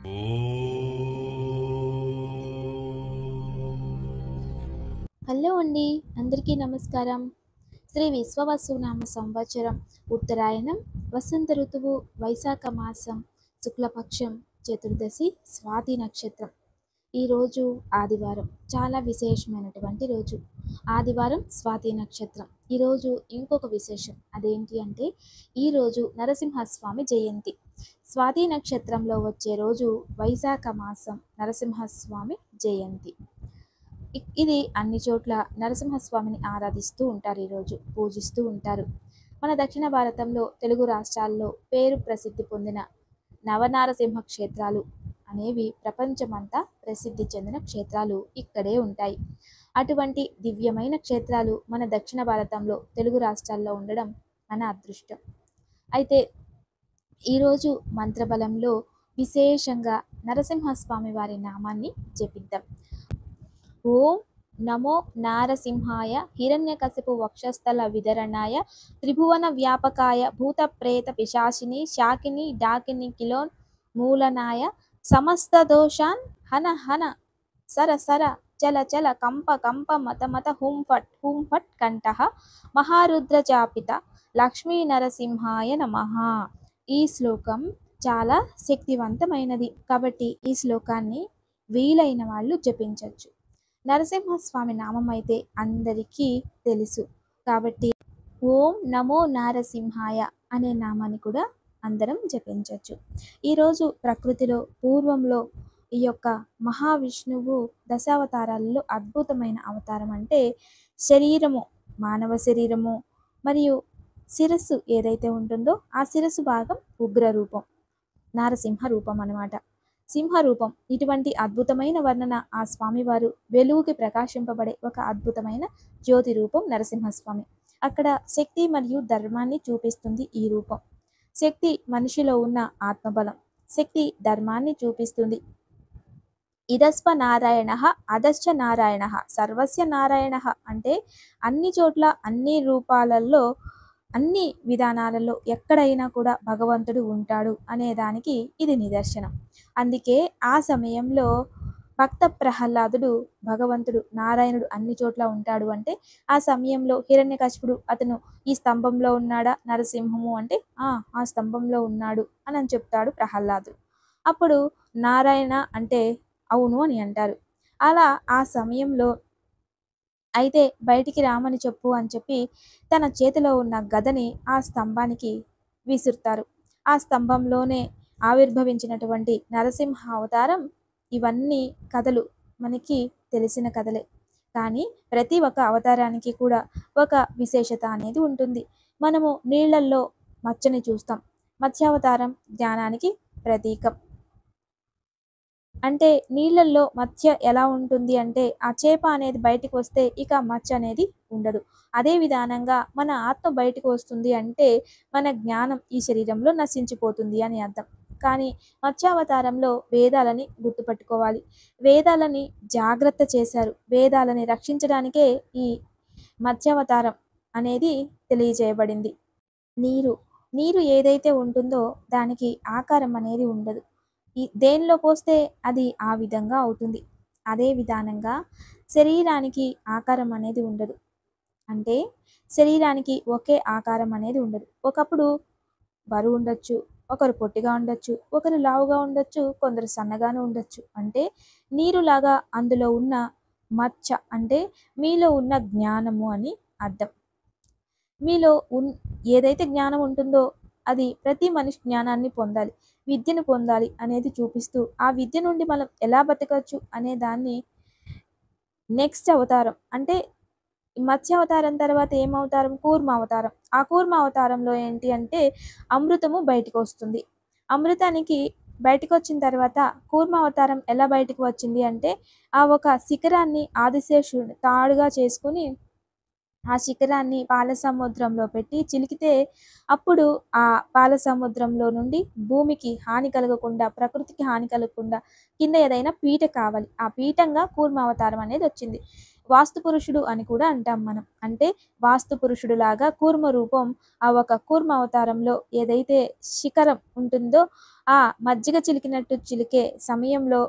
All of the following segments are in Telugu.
హలో అండి, అందరికీ నమస్కారం. శ్రీ విశ్వవసునామ సంవత్సరం ఉత్తరాయణం వసంత ఋతువు వైశాఖ మాసం శుక్లపక్షం చతుర్దశి స్వాతి నక్షత్రం. ఈరోజు ఆదివారం, చాలా విశేషమైనటువంటి రోజు. ఆదివారం స్వాతి నక్షత్రం. ఈరోజు ఇంకొక విశేషం అదేంటి అంటే ఈరోజు నరసింహస్వామి జయంతి. స్వాతి నక్షత్రంలో వచ్చే రోజు వైశాఖ మాసం నరసింహస్వామి జయంతి. ఇది అన్ని చోట్ల నరసింహస్వామిని ఆరాధిస్తూ ఉంటారు, ఈరోజు పూజిస్తూ ఉంటారు. మన దక్షిణ భారతంలో తెలుగు రాష్ట్రాల్లో పేరు ప్రసిద్ధి పొందిన నవనారసింహ క్షేత్రాలు అనేవి ప్రపంచమంతా ప్రసిద్ధి చెందిన క్షేత్రాలు ఇక్కడే ఉంటాయి. అటువంటి దివ్యమైన క్షేత్రాలు మన దక్షిణ భారతంలో తెలుగు రాష్ట్రాల్లో ఉండడం మన అదృష్టం. అయితే ఈరోజు మంత్రబలంలో విశేషంగా నరసింహస్వామి వారి నామాన్ని జపిద్దాం. ఓం నమో నారసింహాయ హిరణ్యకశిపు వక్షస్థల విదరణాయ త్రిభువన వ్యాపకాయ భూత ప్రేత పిశాచిని శాకిని డాకిని కిలోన్ మూలనాయ సమస్త దోషాన్ హన హన సర సర చల చల కంప కంప మత మత హుం ఫట్ కంఠః మహారుద్ర జాపిత లక్ష్మీ నరసింహాయ నమః. ఈ శ్లోకం చాలా శక్తివంతమైనది కాబట్టి ఈ శ్లోకాన్ని వీలైన వాళ్ళు జపించవచ్చు. నరసింహస్వామి నామం అయితే అందరికీ తెలుసు కాబట్టి ఓం నమో నారసింహాయ అనే నామాన్ని కూడా అందరం జపించవచ్చు. ఈరోజు ప్రకృతిలో పూర్వంలో ఈ యొక్క మహావిష్ణువు దశావతారాలలో అద్భుతమైన అవతారం అంటే శరీరము, మానవ శరీరము మరియు శిరస్సు ఏదైతే ఉంటుందో ఆ శిరస్సు భాగం ఉగ్ర రూపం, నారసింహ రూపం అన్నమాట. సింహరూపం. ఇటువంటి అద్భుతమైన వర్ణన ఆ స్వామివారు వెలుగుకి ప్రకాశింపబడే ఒక అద్భుతమైన జ్యోతి రూపం నరసింహస్వామి. అక్కడ శక్తి మరియు ధర్మాన్ని చూపిస్తుంది ఈ రూపం. శక్తి మనిషిలో ఉన్న ఆత్మబలం, శక్తి ధర్మాన్ని చూపిస్తుంది. ఇదస్వ నారాయణ అదశ్చ నారాయణ సర్వస్య నారాయణ అంటే అన్ని చోట్ల అన్ని రూపాలలో అన్ని విధానాలలో ఎక్కడైనా కూడా భగవంతుడు ఉంటాడు అనేదానికి ఇది నిదర్శనం. అందుకే ఆ సమయంలో భక్త ప్రహ్లాదుడు భగవంతుడు నారాయణుడు అన్ని చోట్ల ఉంటాడు అంటే ఆ సమయంలో హిరణ్యకశిపుడు అతను ఈ స్తంభంలో ఉన్నాడా నరసింహము అంటే ఆ స్తంభంలో ఉన్నాడు అని చెప్తాడు ప్రహ్లాదుడు. అప్పుడు నారాయణ అంటే అవును అని అంటారు. అలా ఆ సమయంలో అయితే బయటికి రామని చెప్పు అని చెప్పి తన చేతిలో ఉన్న గదని ఆ స్తంభానికి విసురుతారు. ఆ స్తంభంలోనే ఆవిర్భవించినటువంటి నరసింహ అవతారం. ఇవన్నీ కథలు మనకి తెలిసిన కథలే, కానీ ప్రతి ఒక్క అవతారానికి కూడా ఒక విశేషత అనేది ఉంటుంది. మనము నీళ్లల్లో మచ్చని చూస్తాం. మత్స్యావతారం జ్ఞానానికి ప్రతీకం. అంటే నీళ్ళల్లో మత్స్య ఎలా ఉంటుంది అంటే ఆ చేప అనేది బయటికి వస్తే ఇక మచ్చ అనేది ఉండదు. అదే విధానంగా మన ఆత్మ బయటకు వస్తుంది అంటే మన జ్ఞానం ఈ శరీరంలో నశించిపోతుంది అని అర్థం. కానీ మత్స్యావతారంలో వేదాలని గుర్తుపట్టుకోవాలి. వేదాలని జాగ్రత్త చేశారు. వేదాలని రక్షించడానికే ఈ మత్స్యావతారం అనేది తెలియజేయబడింది. నీరు ఏదైతే ఉంటుందో దానికి ఆకారం అనేది ఉండదు. దేనిలో పోస్తే అది ఆ విధంగా అవుతుంది. అదే విధానంగా శరీరానికి ఆకారం అనేది ఉండదు. అంటే శరీరానికి ఒకే ఆకారం అనేది ఉండదు. ఒకప్పుడు బరువు ఉండొచ్చు, ఒకరు పొట్టిగా ఉండొచ్చు, ఒకరు లావుగా ఉండొచ్చు, కొందరు సన్నగాను ఉండొచ్చు. అంటే నీరులాగా అందులో ఉన్న మచ్చ అంటే మీలో ఉన్న జ్ఞానము అని అర్థం. మీలో ఏదైతే జ్ఞానం ఉంటుందో అది ప్రతి మనిషి జ్ఞానాన్ని పొందాలి, విద్యను పొందాలి అనేది చూపిస్తూ ఆ విద్య నుండి మనం ఎలా బతకచ్చు అనే దాన్ని నెక్స్ట్ అవతారం అంటే మత్స్య అవతారం తర్వాత ఏమవతారం కూర్మ అవతారం. ఆ కూర్మ అవతారంలో ఏంటి అంటే అమృతము బయటకు వస్తుంది. అమృతానికి బయటకు వచ్చిన తర్వాత కూర్మ అవతారం ఎలా బయటకు వచ్చింది అంటే ఆ ఒక శిఖరాన్ని ఆదిశేషుడు తాడుగా చేసుకుని ఆ శిఖరాన్ని పాల సముద్రంలో పెట్టి చిలికితే అప్పుడు ఆ పాల సముద్రంలో నుండి భూమికి హాని కలగకుండా, ప్రకృతికి హాని కలగకుండా కింద ఏదైనా పీట కావాలి. ఆ పీఠంగా కూర్మ అవతారం అనేది వచ్చింది. వాస్తు పురుషుడు అని కూడా అంటాం మనం. అంటే వాస్తు పురుషుడులాగా కూర్మ రూపం, ఆ ఒక కూర్మ అవతారంలో ఏదైతే శిఖరం ఉంటుందో ఆ మజ్జిగ చిలికినట్టు చిలికే సమయంలో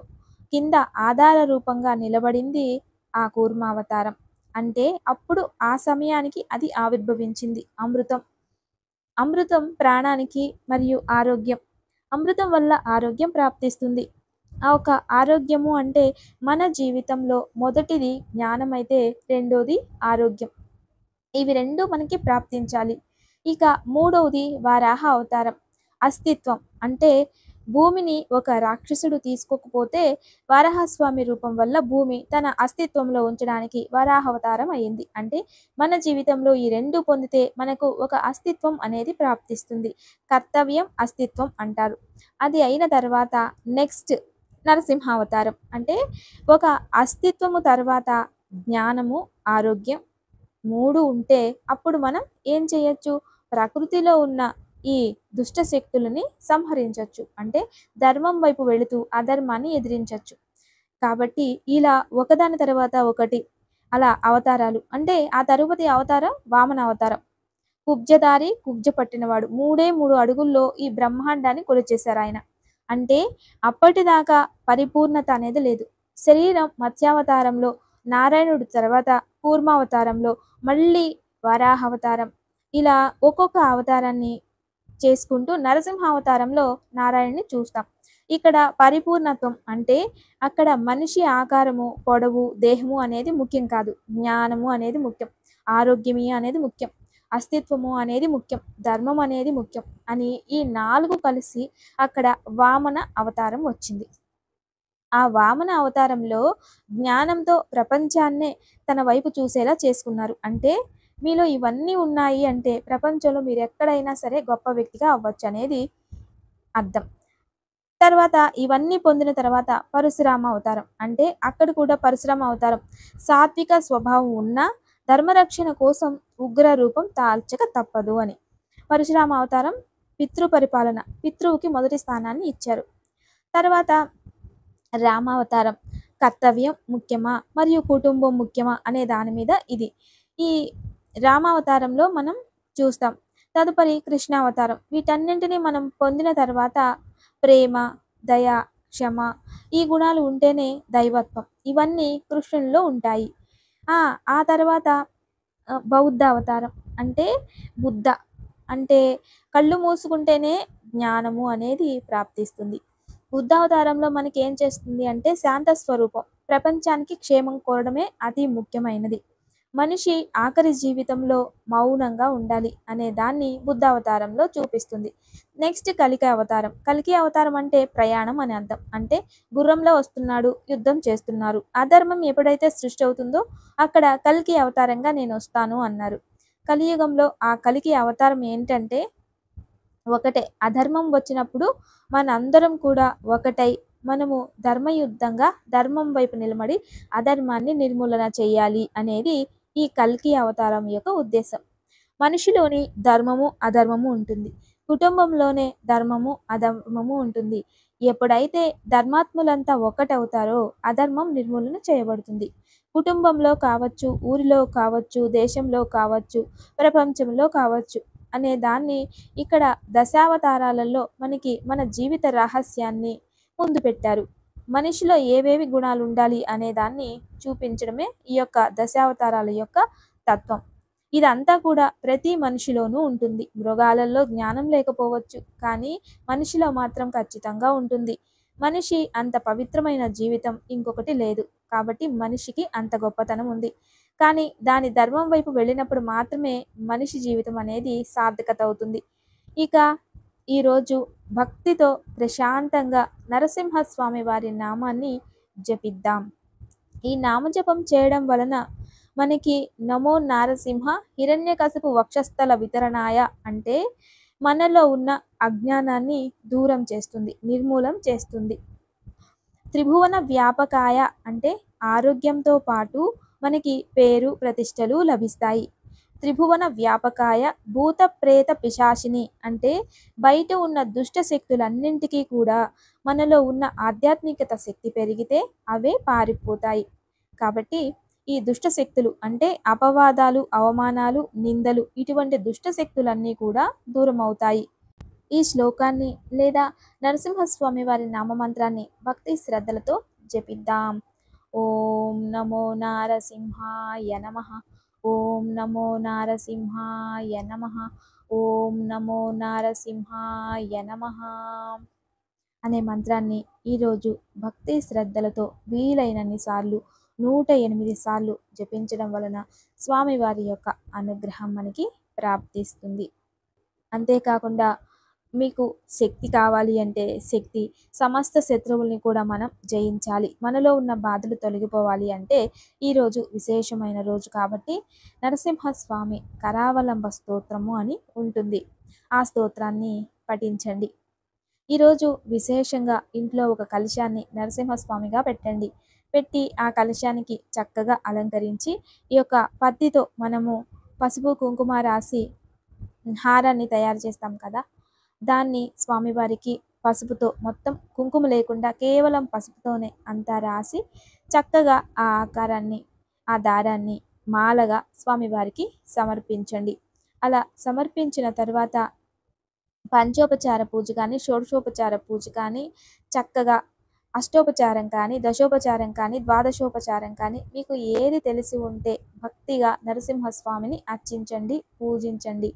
కింద ఆధార రూపంగా నిలబడింది ఆ కూర్మ అవతారం. అంటే అప్పుడు ఆ సమయానికి అది ఆవిర్భవించింది అమృతం. అమృతం ప్రాణానికి మరియు ఆరోగ్యం. అమృతం వల్ల ఆరోగ్యం ప్రాప్తిస్తుంది. ఆ ఒక ఆరోగ్యము అంటే మన జీవితంలో మొదటిది జ్ఞానం అయితే రెండోది ఆరోగ్యం. ఇవి 2 మనకి ప్రాప్తించాలి. ఇక మూడవది వరాహ అవతారం. అస్తిత్వం. అంటే భూమిని ఒక రాక్షసుడు తీసుకోకపోతే వరాహస్వామి రూపం వల్ల భూమి తన అస్తిత్వంలో ఉంచడానికి వరాహ అవతారం అయింది. అంటే మన జీవితంలో ఈ 2 పొందితే మనకు ఒక అస్తిత్వం అనేది ప్రాప్తిస్తుంది. కర్తవ్యం, అస్తిత్వం అంటారు. అది అయిన తర్వాత నెక్స్ట్ నరసింహావతారం. అంటే ఒక అస్తిత్వము తర్వాత జ్ఞానము, ఆరోగ్యం 3 ఉంటే అప్పుడు మనం ఏం చేయొచ్చు? ప్రకృతిలో ఉన్న ఈ దుష్ట శక్తులని సంహరించొచ్చు. అంటే ధర్మం వైపు వెళుతూ అధర్మాన్ని ఎదిరించొచ్చు. కాబట్టి ఇలా ఒకదాని తర్వాత ఒకటి అలా అవతారాలు. అంటే ఆ తరువాతి అవతారం వామన అవతారం. కుబ్జధారి, కుబ్జ పట్టినవాడు. 3 అడుగుల్లో ఈ బ్రహ్మాండాన్ని కొలిచేశారాయన. అంటే అప్పటిదాకా పరిపూర్ణత అనేది లేదు. శరీరం మత్స్యావతారంలో, నారాయణుడి తర్వాత కూర్మావతారంలో, మళ్ళీ వరాహావతారం, ఇలా ఒక్కొక్క అవతారాన్ని చేసుకుంటూ నరసింహావతారంలో నారాయణ్ణి చూస్తాం. ఇక్కడ పరిపూర్ణత్వం అంటే అక్కడ మనిషి ఆకారము, పొడవు, దేహము అనేది ముఖ్యం కాదు. జ్ఞానము అనేది ముఖ్యం. ఆరోగ్యము అనేది ముఖ్యం. అస్తిత్వము అనేది ముఖ్యం. ధర్మం అనేది ముఖ్యం అని ఈ 4 కలిసి అక్కడ వామన అవతారం వచ్చింది. ఆ వామన అవతారంలో జ్ఞానంతో ప్రపంచాన్నే తన వైపు చూసేలా చేసుకున్నారు. అంటే మీలో ఇవన్నీ ఉన్నాయి అంటే ప్రపంచంలో మీరు ఎక్కడైనా సరే గొప్ప వ్యక్తిగా అవ్వచ్చు అనేది అర్థం. తర్వాత ఇవన్నీ పొందిన తర్వాత పరశురామ అవతారం. అంటే అక్కడ కూడా పరశురామ అవతారం సాత్విక స్వభావం ఉన్న ధర్మరక్షణ కోసం ఉగ్ర రూపం తాల్చక తప్పదు అని. పరశురామ అవతారం పితృ పరిపాలన, పితృవుకి మొదటి స్థానాన్ని ఇచ్చారు. తర్వాత రామావతారం కర్తవ్యం ముఖ్యమా మరియు కుటుంబం ముఖ్యమా అనే దాని మీద ఇది. ఈ రామావతారంలో మనం చూస్తాం. తదుపరి కృష్ణావతారం. వీటన్నింటినీ మనం పొందిన తర్వాత ప్రేమ, దయ, క్షమ ఈ గుణాలు ఉంటేనే దైవత్వం. ఇవన్నీ కృష్ణునిలో ఉంటాయి. ఆ తర్వాత బౌద్ధ అవతారం. అంటే బుద్ధ. అంటే కళ్ళు మూసుకుంటేనే జ్ఞానము అనేది ప్రాప్తిస్తుంది. బుద్ధావతారంలో మనకి ఏం చేస్తుంది అంటే శాంత స్వరూపం. ప్రపంచానికి క్షేమం కోరడమే అతి ముఖ్యమైనది. మనిషి ఆఖరి జీవితంలో మౌనంగా ఉండాలి అనే దాన్ని బుద్ధావతారంలో చూపిస్తుంది. నెక్స్ట్ కలికి అవతారం. కలికి అవతారం అంటే ప్రయాణం అని అర్థం. అంటే గుర్రంలో వస్తున్నాడు, యుద్ధం చేస్తున్నారు. అధర్మం ఎప్పుడైతే సృష్టి అవుతుందో అక్కడ కలికి అవతారంగా నేను వస్తాను అన్నారు. కలియుగంలో ఆ కలికి అవతారం ఏంటంటే ఒకటే. అధర్మం వచ్చినప్పుడు మనందరం కూడా ఒకటై మనము ధర్మయుద్ధంగా ధర్మం వైపు నిలబడి అధర్మాన్ని నిర్మూలన చేయాలి అనేది ఈ కల్కి అవతారం యొక్క ఉద్దేశం. మనిషిలోని ధర్మము అధర్మము ఉంటుంది. కుటుంబంలోనే ధర్మము అధర్మము ఉంటుంది. ఎప్పుడైతే ధర్మాత్ములంతా ఒకటవుతారో అధర్మం నిర్మూలన చేయబడుతుంది. కుటుంబంలో కావచ్చు, ఊరిలో కావచ్చు, దేశంలో కావచ్చు, ప్రపంచంలో కావచ్చు అనే దాన్ని ఇక్కడ దశావతారాలలో మనకి మన జీవిత రహస్యాన్ని ముందు పెట్టారు. మనిషిలో ఏవేవి గుణాలు ఉండాలి అనే దాన్ని చూపించడమే ఈ యొక్క దశావతారాల యొక్క తత్వం. ఇదంతా కూడా ప్రతి మనిషిలోనూ ఉంటుంది. మృగాలలో జ్ఞానం లేకపోవచ్చు, కానీ మనిషిలో మాత్రం ఖచ్చితంగా ఉంటుంది. మనిషి అంత పవిత్రమైన జీవితం ఇంకొకటి లేదు. కాబట్టి మనిషికి అంత గొప్పతనం ఉంది. కానీ దాని ధర్మం వైపు వెళ్ళినప్పుడు మాత్రమే మనిషి జీవితం అనేది సార్థకత అవుతుంది. ఇక ఈరోజు భక్తితో ప్రశాంతంగా నరసింహస్వామి వారి నామాన్ని జపిద్దాం. ఈ నామజపం చేయడం వలన మనకి నమో నారసింహ హిరణ్యకశిపు వక్షస్థల వితరణాయ అంటే మనలో ఉన్న అజ్ఞానాన్ని దూరం చేస్తుంది, నిర్మూలం చేస్తుంది. త్రిభువన వ్యాపకాయ అంటే ఆరోగ్యంతో పాటు మనకి పేరు ప్రతిష్టలు లభిస్తాయి. త్రిభువన వ్యాపకాయ భూత ప్రేత పిశాచిని అంటే బయట ఉన్న దుష్ట శక్తులన్నింటికీ కూడా మనలో ఉన్న ఆధ్యాత్మికత శక్తి పెరిగితే అవే పారిపోతాయి. కాబట్టి ఈ దుష్ట శక్తులు అంటే అపవాదాలు, అవమానాలు, నిందలు ఇటువంటి దుష్ట శక్తులన్నీ కూడా దూరం అవుతాయి. ఈ శ్లోకాన్ని లేదా నరసింహస్వామి వారి నామమంత్రాన్ని భక్తి శ్రద్ధలతో జపిద్దాం. ఓం నమో నారసింహాయ నమః. ఓం నమో నారసింహాయ నమః. ఓం నమో నారసింహాయ నమః అనే మంత్రాన్ని ఈరోజు భక్తి శ్రద్ధలతో వీలైనన్ని సార్లు 108 సార్లు జపించడం వలన స్వామివారి యొక్క అనుగ్రహం మనకి ప్రాప్తిస్తుంది. అంతేకాకుండా మీకు శక్తి కావాలి అంటే శక్తి, సమస్త శత్రువుల్ని కూడా మనం జయించాలి, మనలో ఉన్న బాధలు తొలగిపోవాలి అంటే ఈరోజు విశేషమైన రోజు కాబట్టి నరసింహస్వామి కరావలంబ స్తోత్రము అని ఉంటుంది. ఆ స్తోత్రాన్ని పఠించండి. ఈరోజు విశేషంగా ఇంట్లో ఒక కలశాన్ని నరసింహస్వామిగా పెట్టండి. పెట్టి ఆ కలశానికి చక్కగా అలంకరించి ఈ యొక్క పత్తితో మనము పసుపు కుంకుమ రాసి హారాన్ని తయారు చేస్తాం కదా, దాన్ని స్వామివారికి పసుపుతో మొత్తం కుంకుమ లేకుండా కేవలం పసుపుతోనే అంతా రాసి చక్కగా ఆ ఆకారాన్ని, ఆ దారాన్ని మాలగా స్వామివారికి సమర్పించండి. అలా సమర్పించిన తర్వాత పంచోపచార పూజ కానీ, షోడశోపచార పూజ కానీ, చక్కగా అష్టోపచారం కానీ, దశోపచారం కానీ, ద్వాదశోపచారం కానీ మీకు ఏది తెలిసి ఉంటే భక్తిగా నరసింహస్వామిని అర్చించండి, పూజించండి.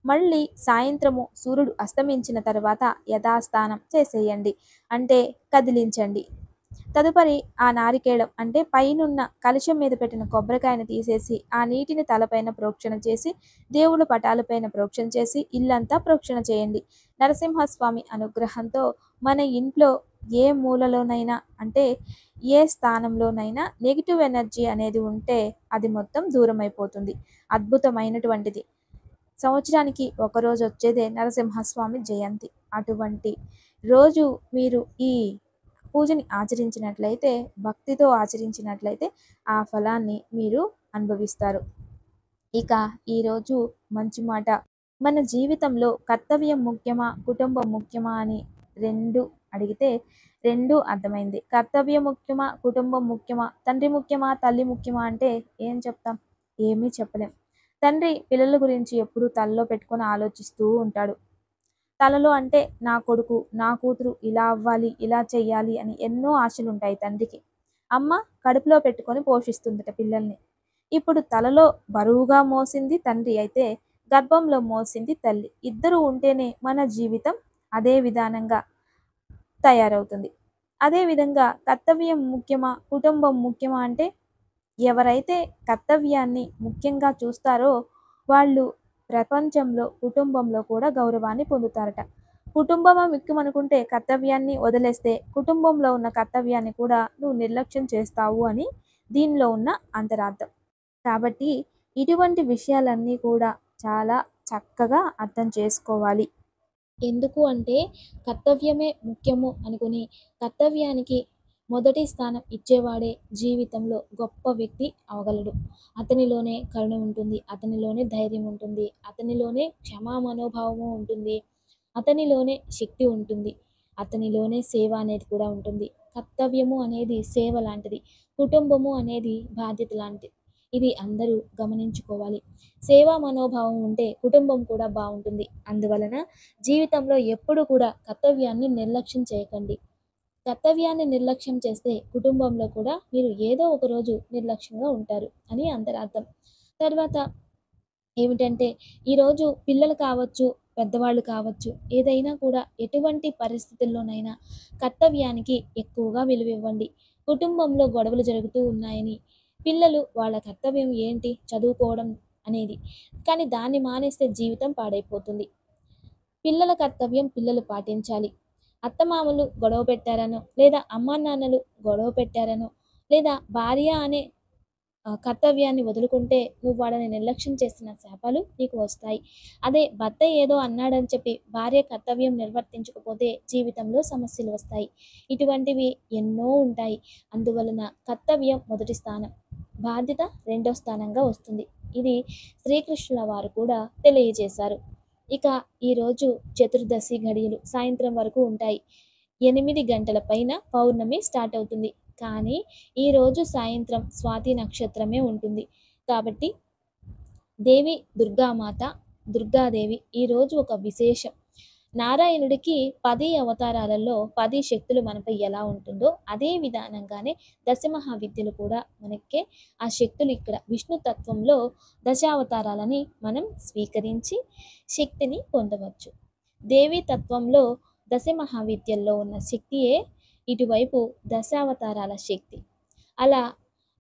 మళ్ళీ సాయంత్రము సూర్యుడు అస్తమించిన తర్వాత యథాస్థానం చేసేయండి, అంటే కదిలించండి. తదుపరి ఆ నారికేళం అంటే పైనున్న కలశం మీద పెట్టిన కొబ్బరికాయను తీసేసి ఆ నీటిని తలపైన ప్రోక్షణ చేసి, దేవుళ్ళ పటాలపైన ప్రోక్షణ చేసి ఇల్లంతా ప్రోక్షణ చేయండి. నరసింహస్వామి అనుగ్రహంతో మన ఇంట్లో ఏ మూలలోనైనా అంటే ఏ స్థానంలోనైనా నెగిటివ్ ఎనర్జీ అనేది ఉంటే అది మొత్తం దూరం అయిపోతుంది. అద్భుతమైనటువంటిది. సంవత్సరానికి ఒకరోజు వచ్చేదే నరసింహస్వామి జయంతి. అటువంటి రోజు మీరు ఈ పూజని ఆచరించినట్లయితే, భక్తితో ఆచరించినట్లయితే ఆ ఫలాన్ని మీరు అనుభవిస్తారు. ఇక ఈరోజు మంచి మాట, మన జీవితంలో కర్తవ్యం ముఖ్యమా, కుటుంబం ముఖ్యమా అని రెండు అడిగితే రెండు అర్థమైంది. కర్తవ్యం ముఖ్యమా, కుటుంబం ముఖ్యమా, తండ్రి ముఖ్యమా, తల్లి ముఖ్యమా అంటే ఏం చెప్తాం? ఏమీ చెప్పలేం. తండ్రి పిల్లల గురించి ఎప్పుడూ తలలో పెట్టుకొని ఆలోచిస్తూ ఉంటాడు. తలలో అంటే నా కొడుకు, నా కూతురు ఇలా అవ్వాలి, ఇలా చెయ్యాలి అని ఎన్నో ఆశలు ఉంటాయి తండ్రికి. అమ్మ కడుపులో పెట్టుకొని పోషిస్తుందట పిల్లల్ని. ఇప్పుడు తలలో బరువుగా మోసింది తండ్రి అయితే గర్భంలో మోసింది తల్లి. ఇద్దరు ఉంటేనే మన జీవితం అదే విధానంగా తయారవుతుంది. అదేవిధంగా కర్తవ్యం ముఖ్యమా, కుటుంబం ముఖ్యమా అంటే ఎవరైతే కర్తవ్యాన్ని ముఖ్యంగా చూస్తారో వాళ్ళు ప్రపంచంలో, కుటుంబంలో కూడా గౌరవాన్ని పొందుతారట. కుటుంబమే ముఖ్యం అనుకుంటే కర్తవ్యాన్ని వదిలేస్తే కుటుంబంలో ఉన్న కర్తవ్యాన్ని కూడా నువ్వు నిర్లక్ష్యం చేస్తావు అని దీనిలో ఉన్న అంతరార్థం. కాబట్టి ఇటువంటి విషయాలన్నీ కూడా చాలా చక్కగా అర్థం చేసుకోవాలి. ఎందుకు అంటే కర్తవ్యమే ముఖ్యము అనుకుని కర్తవ్యానికి మొదటి స్థానం ఇచ్చేవాడే జీవితంలో గొప్ప వ్యక్తి అవగలడు. అతనిలోనే కరుణ ఉంటుంది, అతనిలోనే ధైర్యం ఉంటుంది, అతనిలోనే క్షమా మనోభావము ఉంటుంది, అతనిలోనే శక్తి ఉంటుంది, అతనిలోనే సేవ అనేది కూడా ఉంటుంది. కర్తవ్యము అనేది సేవ లాంటిది, కుటుంబము అనేది బాధ్యత లాంటిది. ఇది అందరూ గమనించుకోవాలి. సేవా మనోభావం ఉంటే కుటుంబం కూడా బాగుంటుంది. అందువలన జీవితంలో ఎప్పుడు కూడా కర్తవ్యాన్ని నిర్లక్ష్యం చేయకండి. కర్తవ్యాన్ని నిర్లక్ష్యం చేస్తే కుటుంబంలో కూడా మీరు ఏదో ఒక రోజు నిర్లక్ష్యంగా ఉంటారు అని అంతరార్థం. తర్వాత ఏమిటంటే ఈరోజు పిల్లలు కావచ్చు, పెద్దవాళ్ళు కావచ్చు, ఏదైనా కూడా ఎటువంటి పరిస్థితుల్లోనైనా కర్తవ్యానికి ఎక్కువగా విలువివ్వండి. కుటుంబంలో గొడవలు జరుగుతూ ఉన్నాయని పిల్లలు వాళ్ళ కర్తవ్యం ఏంటి, చదువుకోవడం అనేది, కానీ దాన్ని మానేస్తే జీవితం పాడైపోతుంది. పిల్లల కర్తవ్యం పిల్లలు పాటించాలి. అత్తమామలు గొడవ పెట్టారనో, లేదా అమ్మానాన్నలు గొడవ పెట్టారనో, లేదా భార్య అనే కర్తవ్యాన్ని వదులుకుంటే నువ్వు వాళ్ళని నిర్లక్ష్యం చేసిన శాపాలు నీకు వస్తాయి. అదే భర్త ఏదో అన్నాడని చెప్పి భార్య కర్తవ్యం నిర్వర్తించకపోతే జీవితంలో సమస్యలు వస్తాయి. ఇటువంటివి ఎన్నో ఉంటాయి. అందువలన కర్తవ్యం మొదటి స్థానం, బాధ్యత రెండో స్థానంగా వస్తుంది. ఇది శ్రీకృష్ణుల వారు కూడా తెలియజేశారు. ఇక ఈరోజు చతుర్దశి ఘడియలు సాయంత్రం వరకు ఉంటాయి. 8 గంటల పైన పౌర్ణమి స్టార్ట్ అవుతుంది. కానీ ఈరోజు సాయంత్రం స్వాతి నక్షత్రమే ఉంటుంది. కాబట్టి దేవి దుర్గామాత, దుర్గాదేవి ఈరోజు ఒక విశేషం. నారాయణుడికి 10 అవతారాలలో 10 శక్తులు మనపై ఎలా ఉంటుందో అదే విధానంగానే దశమహావిద్యలు కూడా మనకే ఆ శక్తులు ఇక్కడ విష్ణు తత్వంలో దశావతారాలని మనం స్వీకరించి శక్తిని పొందవచ్చు. దేవీ తత్వంలో దశమహావిద్యల్లో ఉన్న శక్తియే ఇటువైపు దశావతారాల శక్తి. అలా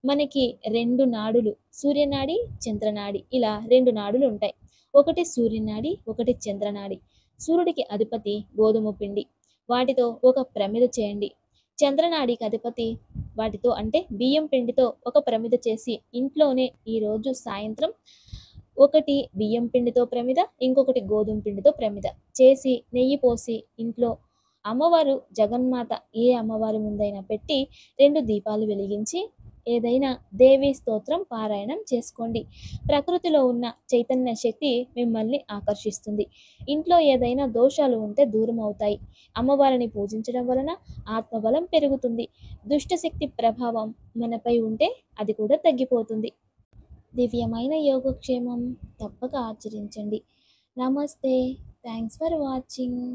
మనకి 2 నాడులు, సూర్యనాడి, చంద్రనాడి, ఇలా 2 నాడులు ఉంటాయి. ఒకటి సూర్యనాడి, ఒకటి చంద్రనాడి. సూర్యుడికి అధిపతి గోధుమ పిండి, వాటితో ఒక ప్రమిద చేయండి. చంద్రనాడికి అధిపతి వాటితో అంటే బియ్యం పిండితో ఒక ప్రమిద చేసి ఇంట్లోనే ఈరోజు సాయంత్రం ఒకటి బియ్యం పిండితో ప్రమిద, ఇంకొకటి గోధుమ పిండితో ప్రమిద చేసి నెయ్యి పోసి ఇంట్లో అమ్మవారు జగన్మాత ఏ అమ్మవారి ముందైనా పెట్టి 2 దీపాలు వెలిగించి ఏదైనా దేవీ స్తోత్రం పారాయణం చేసుకోండి. ప్రకృతిలో ఉన్న చైతన్య శక్తి మిమ్మల్ని ఆకర్షిస్తుంది. ఇంట్లో ఏదైనా దోషాలు ఉంటే దూరం అవుతాయి. అమ్మవారిని పూజించడం వలన ఆత్మబలం పెరుగుతుంది. దుష్టశక్తి ప్రభావం మనపై ఉంటే అది కూడా తగ్గిపోతుంది. దివ్యమైన యోగక్షేమం తప్పక ఆచరించండి. నమస్తే. Thanks for watching.